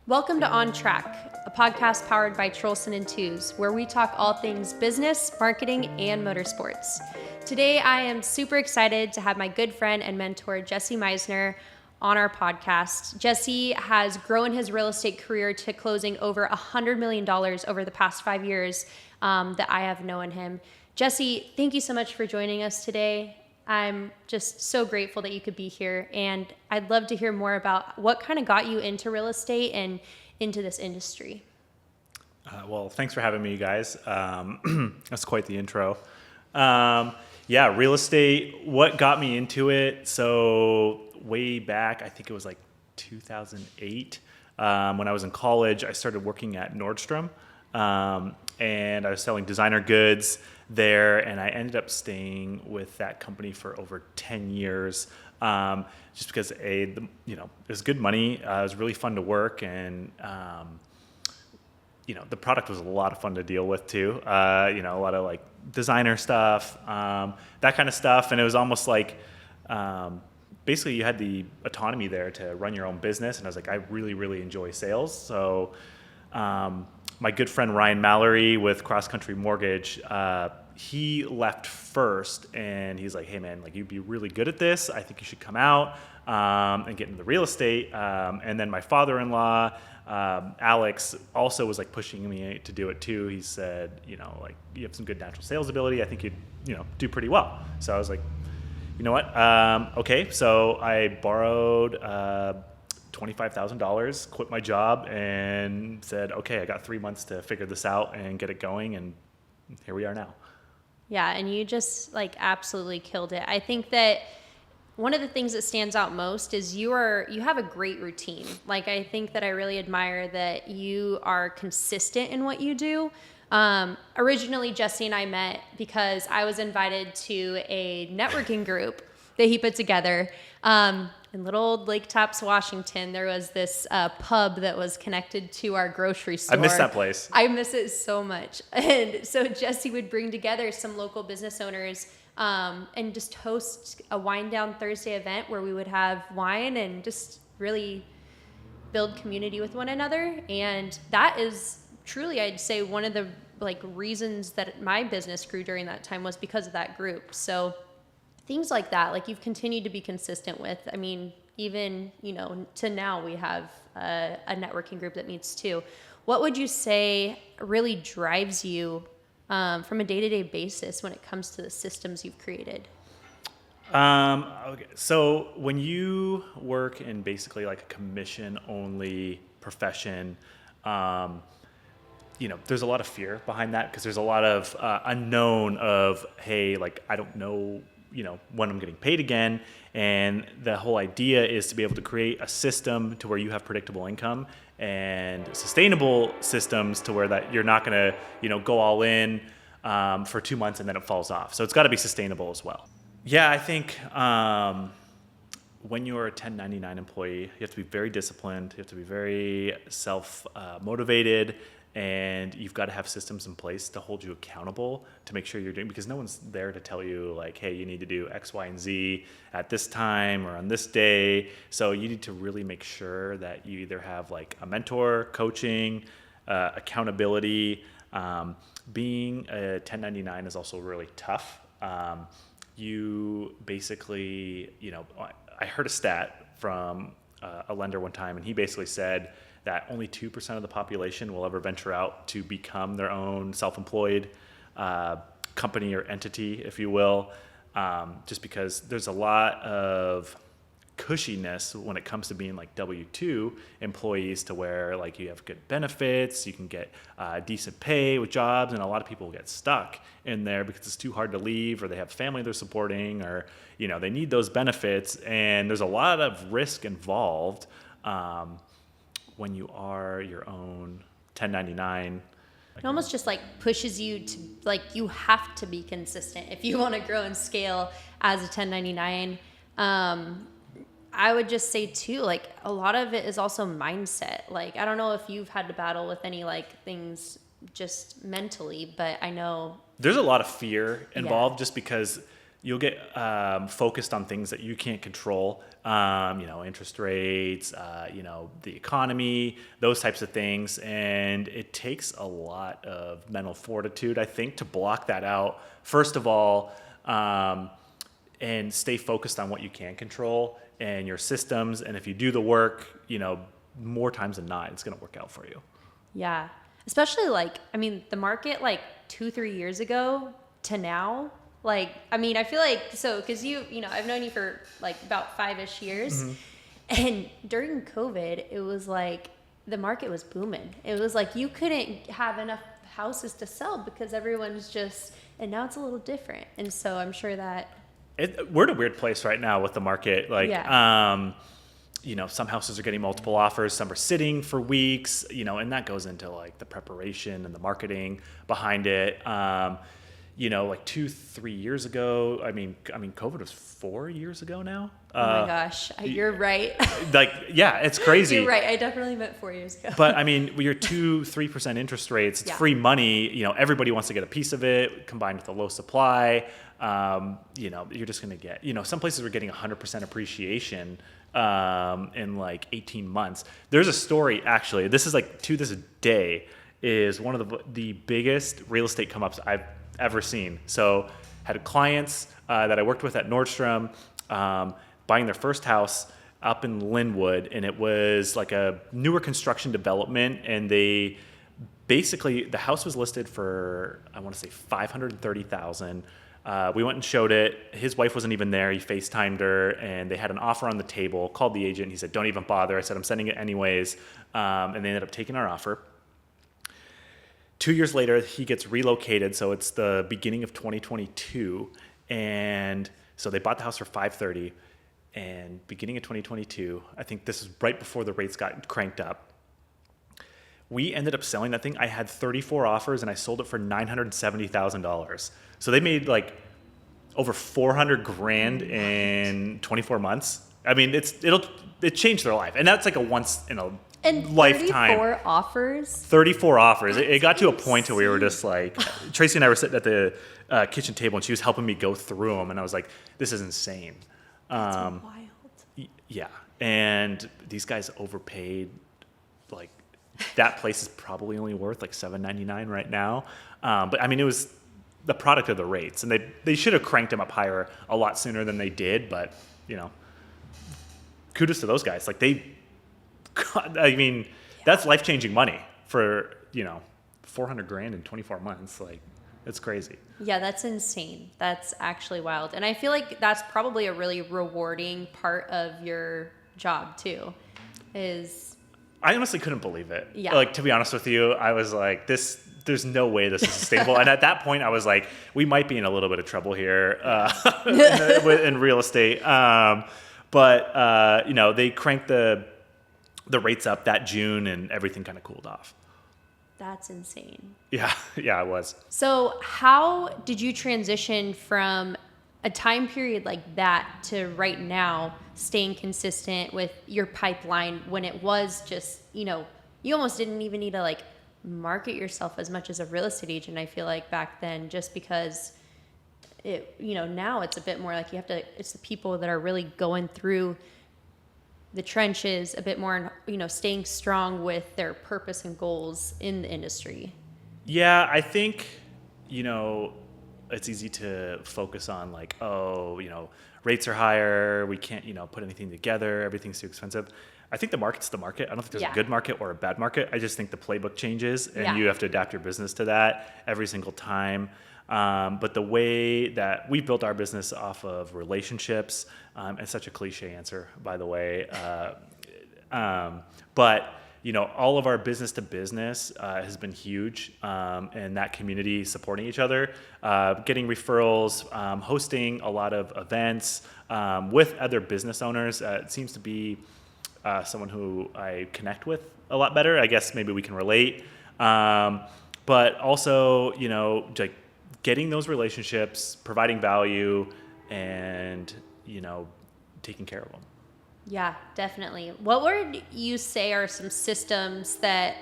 Welcome to On Track, a podcast powered by Trolson and Twos, where we talk all things business, marketing, and motorsports. Today, I am super excited to have my good friend and mentor, Jesse Misener, on our podcast. Jesse has grown his real estate career to closing over $100 million over the past 5 years that I have known him. Jesse, thank you so much for joining us today. I'm just so grateful that you could be here, and I'd love to hear more about what kind of got you into real estate and into this industry. Well, thanks for having me, you guys. That's quite the intro. Real estate, what got me into it? So way back, I think it was like 2008, when I was in college, I started working at Nordstrom, and I was selling designer goods there, and I ended up staying with that company for over 10 years, just because it was good money. It was really fun to work, and the product was a lot of fun to deal with too. A lot of like designer stuff, that kind of stuff, and it was almost like basically you had the autonomy there to run your own business, and I was like, I really, really enjoy sales. So my good friend Ryan Mallory with Cross Country Mortgage, he left first, and he's like, hey man, like you'd be really good at this. I think you should come out and get into the real estate. And then my father-in-law, Alex, also was like pushing me to do it too. He said, like you have some good natural sales ability. I think you'd, do pretty well. So I was like, you know what? Okay. So I borrowed $25,000, quit my job, and said, okay, I got 3 months to figure this out and get it going. And here we are now. Yeah, and you just like absolutely killed it. I think that one of the things that stands out most is you have a great routine. Like I think that I really admire that you are consistent in what you do. Originally, Jesse and I met because I was invited to a networking group that he put together. In little old Lake Tapps, Washington, there was this pub that was connected to our grocery store. I miss that place. I miss it so much. And so Jesse would bring together some local business owners and just host a Wine Down Thursday event where we would have wine and just really build community with one another. And that is truly, I'd say, one of the reasons that my business grew during that time was because of that group. So things like that, like you've continued to be consistent with. I mean, even, to now we have a networking group that meets too. What would you say really drives you from a day-to-day basis when it comes to the systems you've created? Okay. So when you work in basically like a commission-only profession, there's a lot of fear behind that because there's a lot of unknown of, hey, like I don't know, when I'm getting paid again. And the whole idea is to be able to create a system to where you have predictable income and sustainable systems to where that you're not going to, go all in for 2 months and then it falls off. So it's got to be sustainable as well. Yeah, I think when you're a 1099 employee, you have to be very disciplined. You have to be very self-motivated. And you've got to have systems in place to hold you accountable to make sure you're doing, because no one's there to tell you like, hey, you need to do X, Y, and Z at this time or on this day. So you need to really make sure that you either have like a mentor, coaching, accountability. Being a 1099 is also really tough. You basically, I heard a stat from a lender one time, and he basically said that only 2% of the population will ever venture out to become their own self-employed company or entity, if you will, just because there's a lot of cushiness when it comes to being like W-2 employees, to where like you have good benefits, you can get decent pay with jobs, and a lot of people get stuck in there because it's too hard to leave, or they have family they're supporting, or they need those benefits, and there's a lot of risk involved when you are your own 1099. It almost just like pushes you to you have to be consistent if you want to grow and scale as a 1099. I would just say too, like a lot of it is also mindset. Like, I don't know if you've had to battle with any things just mentally, but I know there's a lot of fear involved just because you'll get focused on things that you can't control, interest rates, the economy, those types of things. And it takes a lot of mental fortitude, I think, to block that out, first of all, and stay focused on what you can control and your systems. And if you do the work, more times than not, it's going to work out for you. Yeah. Especially the market 2-3 years ago to now, I feel like, so, cause I've known you for about 5-ish years. Mm-hmm. And during COVID, it was the market was booming. It was you couldn't have enough houses to sell because everyone's and now it's a little different. And so I'm sure that we're in a weird place right now with the market. Some houses are getting multiple offers, some are sitting for weeks, and that goes into the preparation and the marketing behind it. 2-3 years ago, COVID was 4 years ago now. Oh my gosh, you're right. It's crazy. You're right. I definitely meant 4 years ago. But with your 2-3% interest rates, it's free money. Everybody wants to get a piece of it, combined with the low supply. You're just going to get, some places are getting 100% appreciation in 18 months. There's a story, actually, this is to this day, is one of the biggest real estate come ups I've ever seen. So had clients that I worked with at Nordstrom buying their first house up in Linwood, and it was a newer construction development, and they basically, the house was listed for, I want to say $530,000. We went and showed it. His wife wasn't even there. He FaceTimed her, and they had an offer on the table. Called the agent. He said, "Don't even bother." I said, "I'm sending it anyways." And they ended up taking our offer. 2 years later, he gets relocated. So it's the beginning of 2022. And so they bought the house for $530. And beginning of 2022, I think this is right before the rates got cranked up, we ended up selling that thing. I had 34 offers, and I sold it for $970,000. So they made over $400,000 in 24 months. It changed their life, and that's a once in a lifetime. 34 offers. 34 offers. It got to a point where we were just Tracy and I were sitting at the kitchen table, and she was helping me go through them, and I was like, "This is insane." That's wild. Yeah, and these guys overpaid. That place is probably only worth $799 right now. But it was the product of the rates, and they should have cranked them up higher a lot sooner than they did. But kudos to those guys. That's life-changing money for $400,000 in 24 months. It's crazy. Yeah, that's insane. That's actually wild. And I feel like that's probably a really rewarding part of your job too, I honestly couldn't believe it. Yeah. To be honest with you, I was there's no way this is sustainable. And at that point, I was we might be in a little bit of trouble here in real estate. But they cranked the rates up that June, and everything kind of cooled off. That's insane. Yeah, it was. So how did you transition from a time period like that to right now staying consistent with your pipeline when it was just, you almost didn't even need to market yourself as much as a real estate agent, I feel like back then, just because now it's a bit more it's the people that are really going through the trenches a bit more, staying strong with their purpose and goals in the industry. Yeah, I think, it's easy to focus on rates are higher, we can't, put anything together, everything's too expensive. I think the market's the market. I don't think there's a good market or a bad market. I just think the playbook changes, and you have to adapt your business to that every single time. But the way that we built our business off of relationships, it's such a cliche answer, by the way. But all of our business to business has been huge, and that community supporting each other, getting referrals, hosting a lot of events with other business owners. It seems to be someone who I connect with a lot better. I guess maybe we can relate. But also, getting those relationships, providing value, and taking care of them. Yeah, definitely. What would you say are some systems that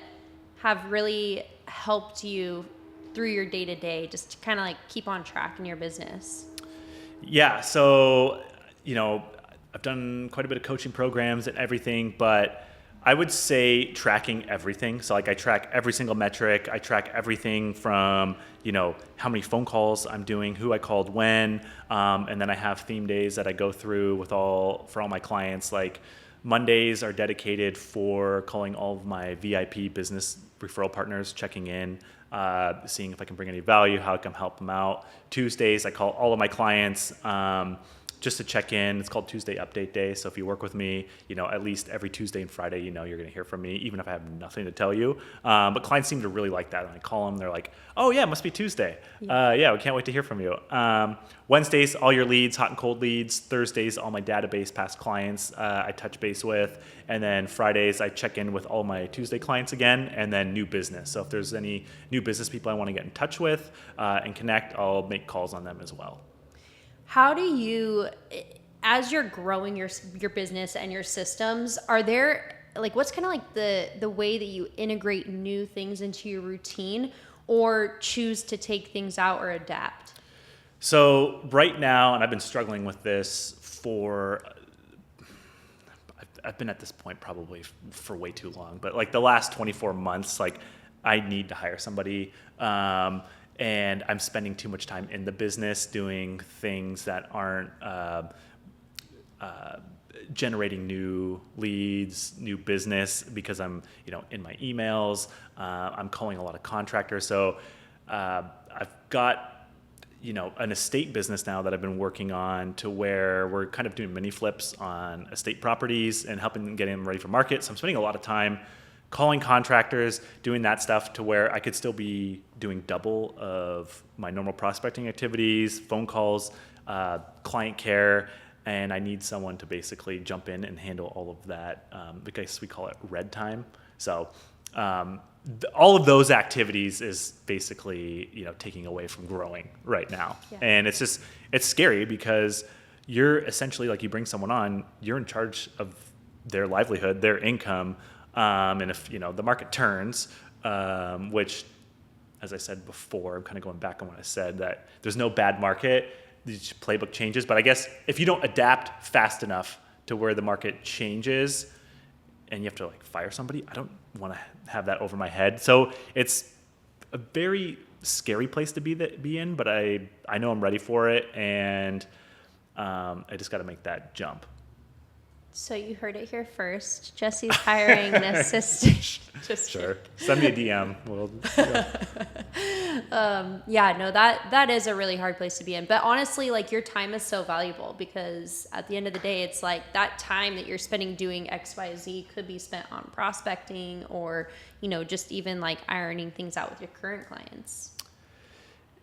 have really helped you through your day-to-day, just to kind of keep on track in your business? Yeah. So, I've done quite a bit of coaching programs and everything, but I would say tracking everything. So like I track every single metric. I track everything from, how many phone calls I'm doing, who I called when. And then I have theme days that I go through for all my clients. Like Mondays are dedicated for calling all of my VIP business referral partners, checking in, seeing if I can bring any value, how I can help them out. Tuesdays, I call all of my clients just to check in. It's called Tuesday Update Day. So if you work with me, at least every Tuesday and Friday, you're going to hear from me, even if I have nothing to tell you. But clients seem to really like that. When I call them, they're like, oh yeah, it must be Tuesday. Yeah, we can't wait to hear from you. Wednesdays, all your leads, hot and cold leads. Thursdays, all my database past clients I touch base with. And then Fridays, I check in with all my Tuesday clients again, and then new business. So if there's any new business people I want to get in touch with and connect, I'll make calls on them as well. How do you, as you're growing your business and your systems, are there, like, what's kind of like the way that you integrate new things into your routine or choose to take things out or adapt? So right now, and I've been struggling with this I've been at this point probably for way too long, but like the last 24 months, like I need to hire somebody. And I'm spending too much time in the business doing things that aren't generating new leads, new business, because I'm, in my emails. I'm calling a lot of contractors. So I've got, an estate business now that I've been working on to where we're kind of doing mini flips on estate properties and helping them get them ready for market. So I'm spending a lot of time calling contractors, doing that stuff to where I could still be doing double of my normal prospecting activities, phone calls, client care, and I need someone to basically jump in and handle all of that. I guess we call it red time. So all of those activities is basically, taking away from growing right now. Yeah. And it's scary because you're essentially, like, you bring someone on, you're in charge of their livelihood, their income. And if, the market turns, which, as I said before, I'm kind of going back on what I said, that there's no bad market, the playbook changes. But I guess if you don't adapt fast enough to where the market changes and you have to like fire somebody, I don't want to have that over my head. So it's a very scary place to be in, but I know I'm ready for it. And I just got to make that jump. So you heard it here first. Jesse's hiring an assistant. Just sure. kidding. Send me a DM. That is a really hard place to be in. But honestly, like, your time is so valuable because at the end of the day, it's like that time that you're spending doing X, Y, Z could be spent on prospecting or, just even like ironing things out with your current clients.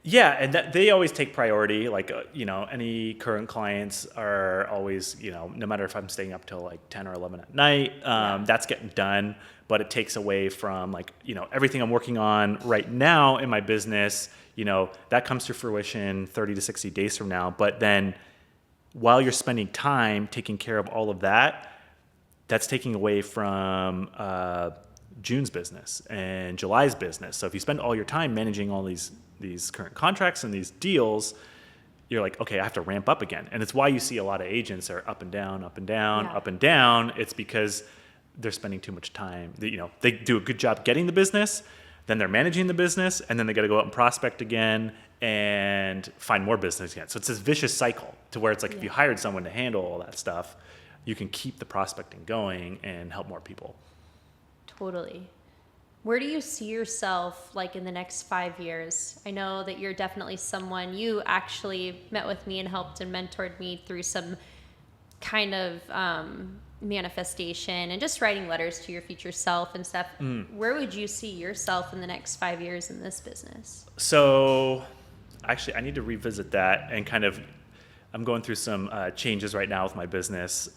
Yeah, and they always take priority. Like, any current clients are always, no matter if I'm staying up till like 10 or 11 at night, that's getting done. But it takes away from like, everything I'm working on right now in my business, that comes to fruition 30 to 60 days from now. But then while you're spending time taking care of all of that, that's taking away from June's business and July's business. So if you spend all your time managing all these current contracts and these deals, you're like, okay, I have to ramp up again. And it's why you see a lot of agents are up and down, up and down, up and down. It's because they're spending too much time. They do a good job getting the business, then they're managing the business, and then they got to go out and prospect again and find more business again. So it's this vicious cycle to where it's like if you hired someone to handle all that stuff, you can keep the prospecting going and help more people. Totally. Where do you see yourself like in the next 5 years? I know that you're definitely someone, you actually met with me and helped and mentored me through some kind of manifestation and just writing letters to your future self and stuff. Where would you see yourself in the next 5 years in this business? So actually I need to revisit that and I'm going through some changes right now with my business.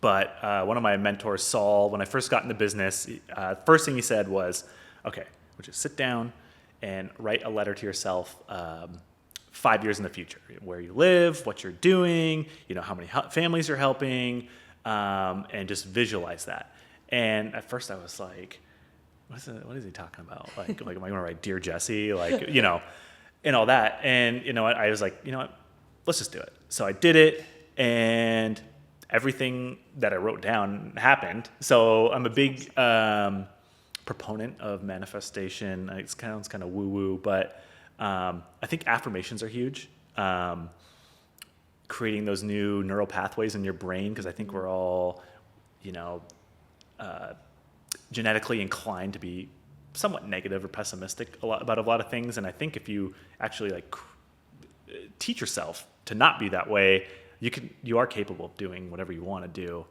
But one of my mentors, Saul, when I first got in the business, first thing he said was, okay, would you sit down and write a letter to yourself 5 years in the future, where you live, what you're doing, how many families you're helping, and just visualize that. And at first I was like, what is he talking about? Like am I going to write Dear Jesse? And all that. And I was like, let's just do it. So I did it, and everything that I wrote down happened. So I'm a big proponent of manifestation. It sounds kind of woo-woo, but I think affirmations are huge. Creating those new neural pathways in your brain, because I think we're all, genetically inclined to be somewhat negative or pessimistic about a lot of things. And I think if you actually teach yourself to not be that way, you are capable of doing whatever you want to do.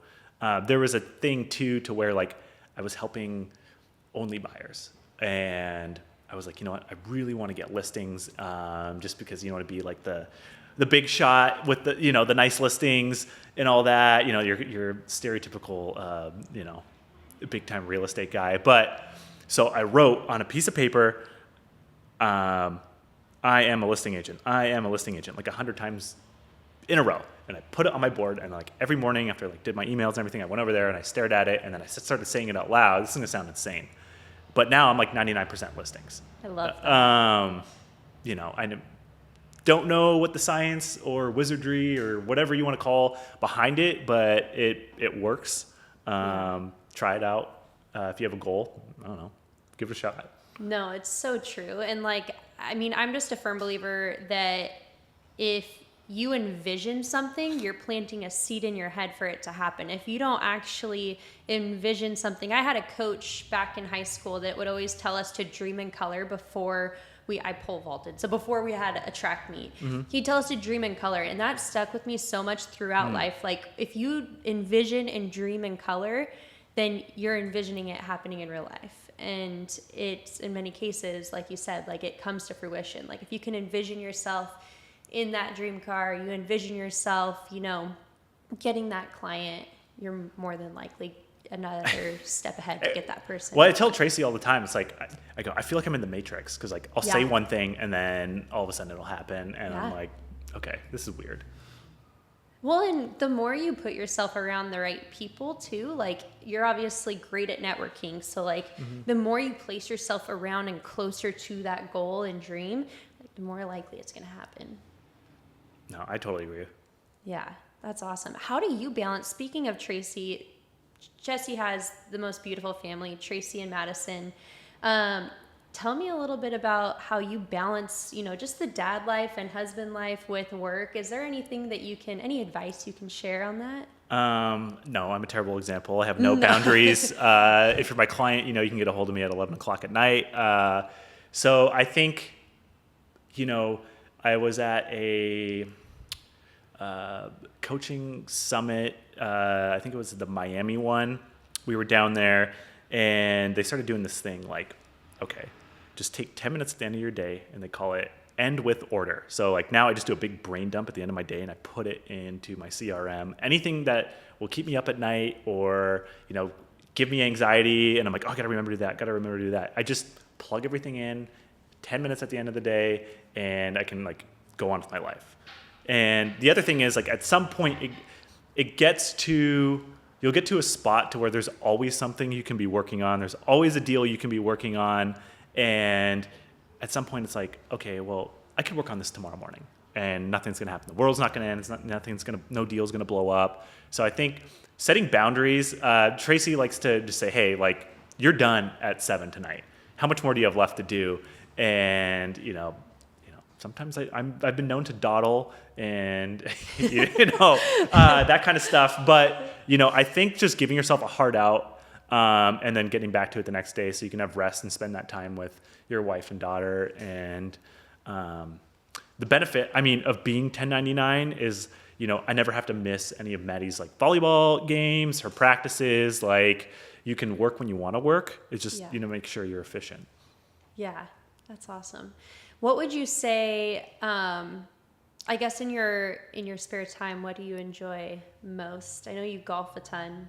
There was a thing too to where I was helping only buyers, and I was like, you know what, I really want to get listings, just because you want to be the big shot with the nice listings and all that. Your stereotypical big time real estate guy. But so I wrote on a piece of paper, I am a listing agent. I am a listing agent, 100 times in a row. And I put it on my board, and every morning after did my emails and everything, I went over there and I stared at it, and then I started saying it out loud. This is gonna sound insane, but now I'm 99% listings. I love that. I don't know what the science or wizardry or whatever you want to call behind it, but it works. Try it out. If you have a goal, I don't know, give it a shot. No, it's so true. And I'm just a firm believer that if you envision something, you're planting a seed in your head for it to happen. If you don't actually envision something, I had a coach back in high school that would always tell us to dream in color before I pole vaulted. So before we had a track meet, he'd tell us to dream in color, and that stuck with me so much throughout life. If you envision and dream in color, then you're envisioning it happening in real life. And it's, in many cases, like you said, it comes to fruition. If you can envision yourself in that dream car, you envision yourself, getting that client, you're more than likely another step ahead to get that person. Well, I tell Tracy all the time, it's I go, I feel like I'm in the Matrix, because I'll say one thing and then all of a sudden it'll happen, and I'm like, okay, this is weird. Well, and the more you put yourself around the right people too, you're obviously great at networking. So the more you place yourself around and closer to that goal and dream, the more likely it's going to happen. No, I totally agree. Yeah, that's awesome. How do you balance, speaking of Tracy, Jesse has the most beautiful family, Tracy and Madison. Tell me a little bit about how you balance, just the dad life and husband life with work. Is there anything that any advice you can share on that? No, I'm a terrible example. I have no boundaries. If you're my client, you can get a hold of me at 11 o'clock at night. So I think, I was at a coaching summit. I think it was the Miami one. We were down there, and they started doing this thing okay, just take 10 minutes at the end of your day, and they call it end with order. So now I just do a big brain dump at the end of my day, and I put it into my CRM. Anything that will keep me up at night or, give me anxiety, and I'm like, oh, I gotta remember to do that. I just plug everything in, 10 minutes at the end of the day, and I can go on with my life. And the other thing is at some point it gets to, you'll get to a spot to where there's always something you can be working on. There's always a deal you can be working on. And at some point it's okay, well, I could work on this tomorrow morning and nothing's going to happen. The world's not going to end. No deal's going to blow up. So I think setting boundaries, Tracy likes to just say, hey, you're done at 7 tonight. How much more do you have left to do? And, sometimes I've been known to dawdle and, that kind of stuff. But, I think just giving yourself a hard out, and then getting back to it the next day so you can have rest and spend that time with your wife and daughter. And the benefit, of being 1099 is, I never have to miss any of Maddie's volleyball games, her practices. You can work when you want to work. It's just, make sure you're efficient. Yeah, that's awesome. What would you say, I guess in your spare time, what do you enjoy most? I know you golf a ton.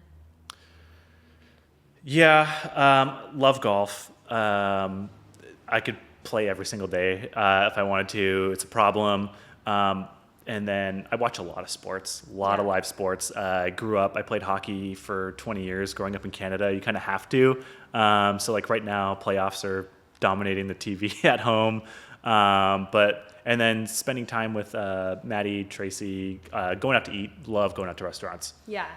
Yeah, love golf. I could play every single day if I wanted to. It's a problem. And then I watch a lot of sports, a lot of live sports. I played hockey for 20 years growing up in Canada. You kind of have to. So right now, playoffs are dominating the TV at home. And then spending time with Maddie, Tracy, going out to eat. Love going out to restaurants. Yeah.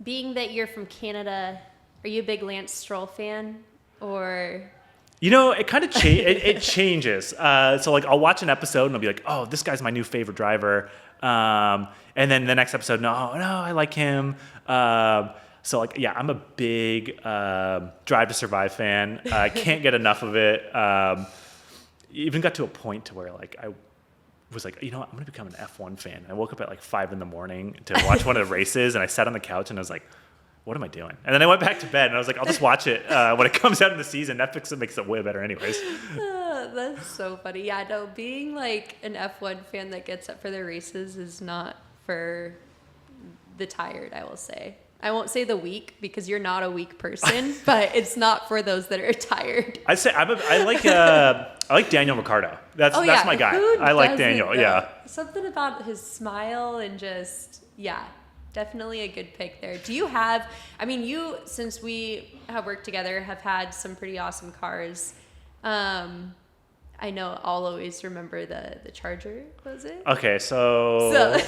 Being that you're from Canada, are you a big Lance Stroll fan? Or... It kind of it changes. So like I'll watch an episode and I'll be like, oh, this guy's my new favorite driver. And then the next episode, no, I like him. So like, yeah, I'm a big Drive to Survive fan. I can't get enough of it. Even got to a point to where like I was like, I'm going to become an F1 fan. I woke up at like 5 a.m. to watch one of the races, and I sat on the couch and I was like, what am I doing? And then I went back to bed and I was like, I'll just watch it when it comes out in the season. Netflix makes it way better anyways. That's so funny. Yeah, no, being like an F1 fan that gets up for their races is not for the tired, I will say. I won't say the weak because you're not a weak person, but it's not for those that are tired. I'd say I like Daniel Ricciardo. That's my guy. I like Daniel. Yeah. Something about his smile and just, yeah. Definitely a good pick there. Do you have, since we have worked together, have had some pretty awesome cars. I know I'll always remember the Charger, was it? Okay, so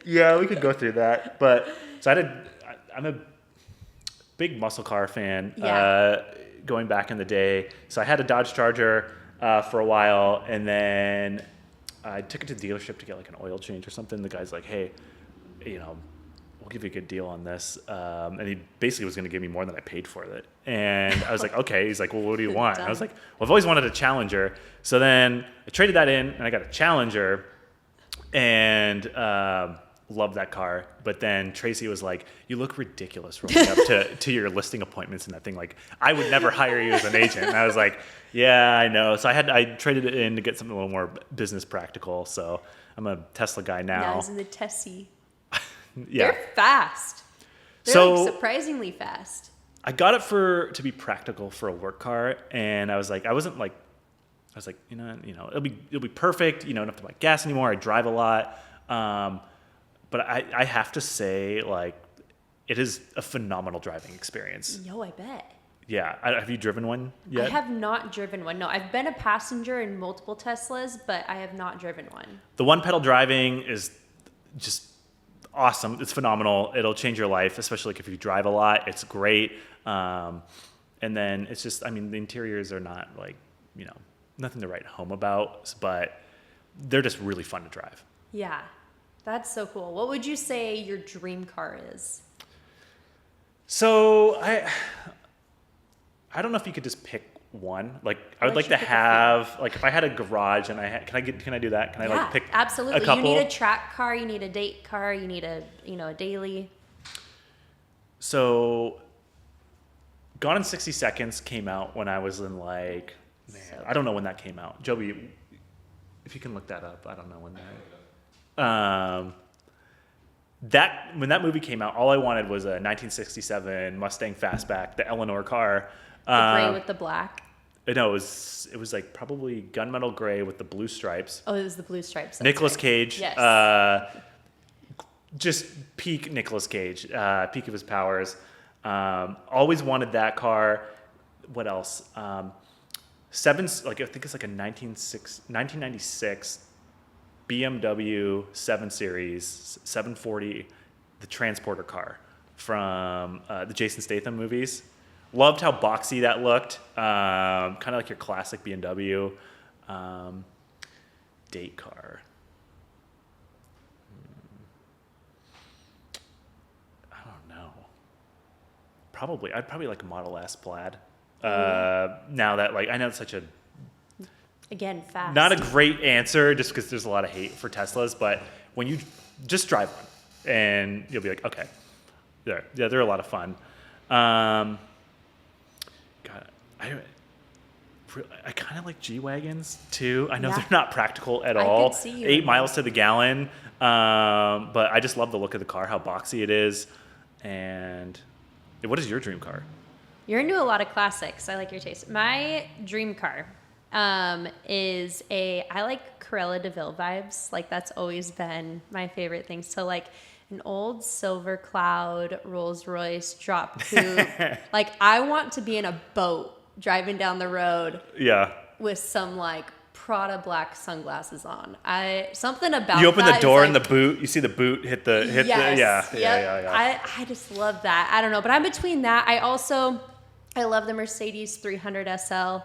yeah, we could go through that. But I'm a big muscle car fan going back in the day. So I had a Dodge Charger for a while, and then I took it to the dealership to get like an oil change or something. The guy's like, hey, we'll give you a good deal on this. And he basically was going to give me more than I paid for it. And I was like, okay. He's like, well, what do you want? And I was like, well, I've always wanted a Challenger. So then I traded that in and I got a Challenger and loved that car. But then Tracy was like, you look ridiculous rolling up to your listing appointments and that thing. Like, I would never hire you as an agent. And I was like, yeah, I know. So I traded it in to get something a little more business practical. So I'm a Tesla guy now. Yeah, I was in the Tessie. Yeah. They're fast. They're like surprisingly fast. I got it to be practical for a work car, and I was like, it'll be perfect. Don't have to buy gas anymore. I drive a lot, but I have to say, like, it is a phenomenal driving experience. Yo, I bet. Yeah, have you driven one yet? I have not driven one. No, I've been a passenger in multiple Teslas, but I have not driven one. The one pedal driving is just awesome. It's phenomenal. It'll change your life, especially like if you drive a lot. It's great. And then it's just, the interiors are not like, nothing to write home about, but they're just really fun to drive. Yeah, that's so cool. What would you say your dream car is? So I don't know if you could just pick one. Like I would like to have, like if I had a garage and can I do that? Can I like pick absolutely. a couple? You need a track car, you need a date car, you need a daily. So Gone in 60 Seconds came out when I was in like, I don't know when that came out. Joby, if you can look that up, I don't know when that. When that movie came out, all I wanted was a 1967 Mustang Fastback, the Eleanor car. The gray with the black. No, it was like probably gunmetal gray with the blue stripes. Oh, it was the blue stripes. Nicolas Cage. Yes. Just peak Nicolas Cage, peak of his powers. Always wanted that car. What else? I think it's like a 1996 BMW 7 Series 740, the transporter car from the Jason Statham movies. Loved how boxy that looked. Kind of like your classic BMW. Date car. I don't know. I'd probably like a Model S plaid. Now that I know it's such a again fast. Not a great answer just because there's a lot of hate for Teslas, but when you just drive one and you'll be like, okay, they're a lot of fun. I kind of like G-Wagons too. I know they're not practical at all. I could see you 8 miles to the gallon. But I just love the look of the car, how boxy it is. And what is your dream car? You're into a lot of classics. I like your taste. My dream car is I like Cruella de Vil vibes. Like that's always been my favorite thing. So like an old Silver Cloud Rolls Royce drop coupe. Like I want to be in a boat driving down the road. Yeah. With some like Prada black sunglasses on. Something about You open the that door is and the boot, you see the boot hit the, yes, yeah. I just love that. I don't know, but I'm between that. I love the Mercedes 300 SL.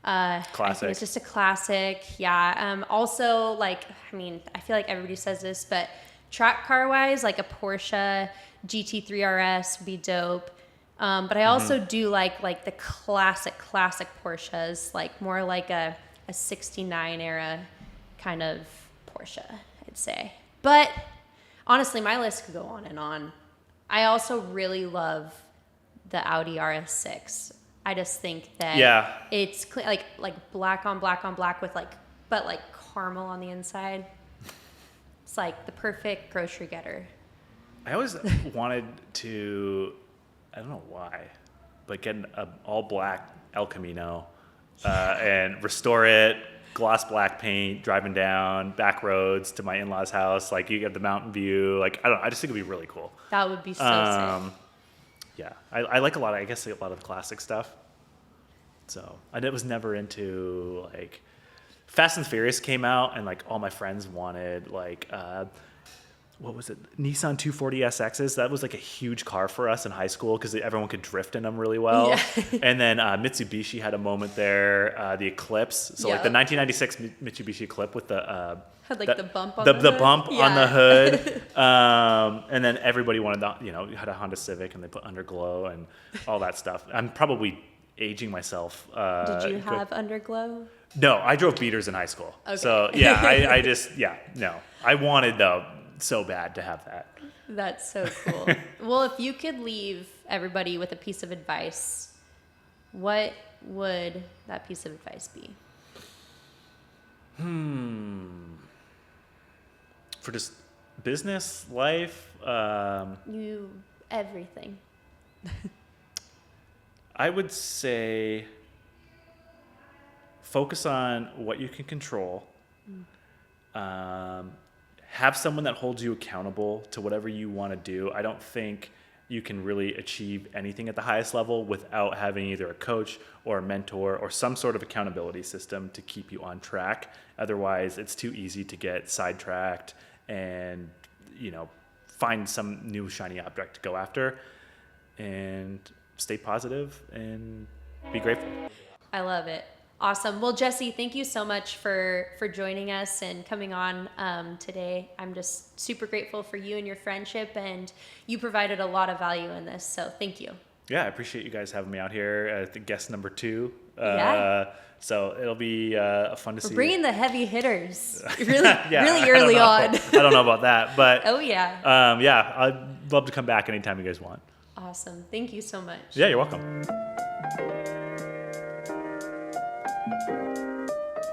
I Classic. think it's just a classic. Yeah. Also, like, I mean, I feel like everybody says this, but track car wise, like a Porsche GT3 RS would be dope. But I also do like the classic Porsches, like more like a 69 era kind of Porsche, I'd say. But honestly, my list could go on and on. I also really love the Audi RS6. I just think that it's like black on black with but caramel on the inside. It's like the perfect grocery getter. I always wanted to, I don't know why, but get an all black El Camino and restore it, gloss black paint, driving down back roads to my in-laws' house. Like you get the mountain view. Like I just think it'd be really cool. That would be so sick. Yeah, I like a lot of the classic stuff. So I was never into like Fast and Furious came out and like all my friends wanted like what was it? Nissan 240 SXs. That was like a huge car for us in high school because everyone could drift in them really well. Yeah. And then Mitsubishi had a moment there. The Eclipse. So like the 1996 Mitsubishi Eclipse with the had like the bump on the hood. Bump on the hood. And then everybody wanted had a Honda Civic and they put Underglow and all that stuff. I'm probably aging myself. Did you have Underglow? No, I drove beaters in high school. Okay. So yeah, I just no. I wanted though so bad to have that. That's so cool. Well, if you could leave everybody with a piece of advice, what would that piece of advice be? For just business, life, Everything. I would say focus on what you can control. Have someone that holds you accountable to whatever you want to do. I don't think you can really achieve anything at the highest level without having either a coach or a mentor or some sort of accountability system to keep you on track. Otherwise, it's too easy to get sidetracked and, find some new shiny object to go after. And stay positive and be grateful. I love it. Awesome. Well, Jesse, thank you so much for joining us and coming on today. I'm just super grateful for you and your friendship, and you provided a lot of value in this. So thank you. Yeah, I appreciate you guys having me out here. I think guest number 2. So it'll be fun to see. We're bringing the heavy hitters really, yeah, really early on. I don't know about that, but oh yeah. Yeah, I'd love to come back anytime you guys want. Awesome. Thank you so much. Yeah, you're welcome.